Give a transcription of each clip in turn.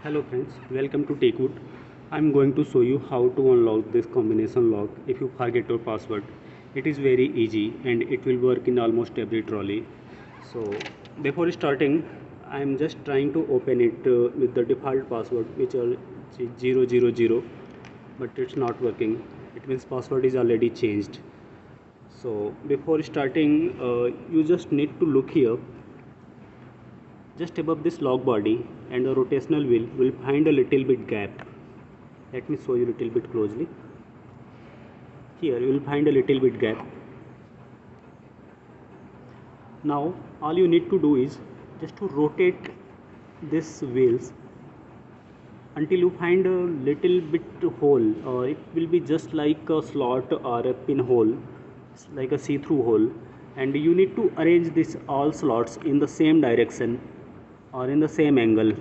Hello friends, welcome to Teakwood. I'm going to show you how to unlock this combination lock if you forget your password. It is very easy and it will work in almost every trolley. So before starting, I'm just trying to open it with the default password which are 000, but it's not working. It means password is already changed. So before starting, you just need to look here. Just above this lock body and the rotational wheel will find a little bit gap. Let me show you a little bit closely. Here you will find a little bit gap. Now all you need to do is just to rotate this wheels until you find a little bit hole, or it will be just like a slot or a pinhole, like a see-through hole, and you need to arrange this all slots in the same direction or in the same angle.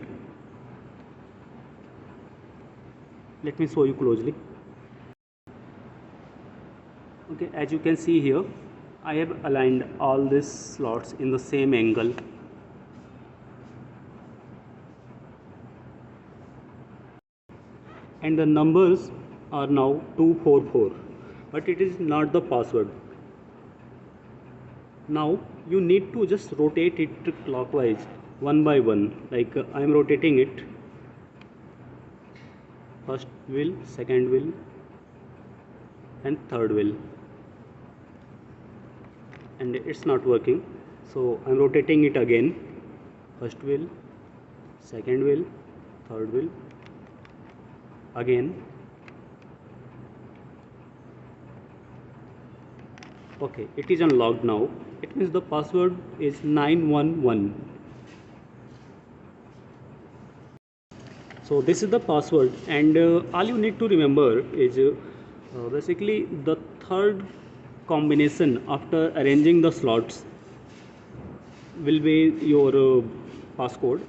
Let me show you closely. Okay, as you can see here, I have aligned all these slots in the same angle. And the numbers are now 244, but it is not the password. Now you need to just rotate it clockwise one by one, like I am rotating it. First wheel, second wheel and third wheel, and it's not working, so I'm rotating it again. First wheel, second wheel, third wheel, again. Okay, it is unlocked now. It means the password is 911. So this is the password, and all you need to remember is basically the third combination after arranging the slots will be your passcode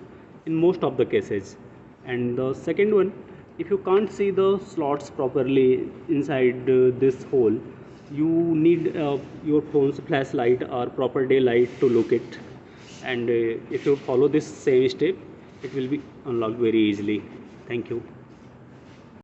in most of the cases. And the second one, if you can't see the slots properly inside this hole, you need your phone's flashlight or proper daylight to look it. And if you follow this same step, it will be unlocked very easily. Thank you.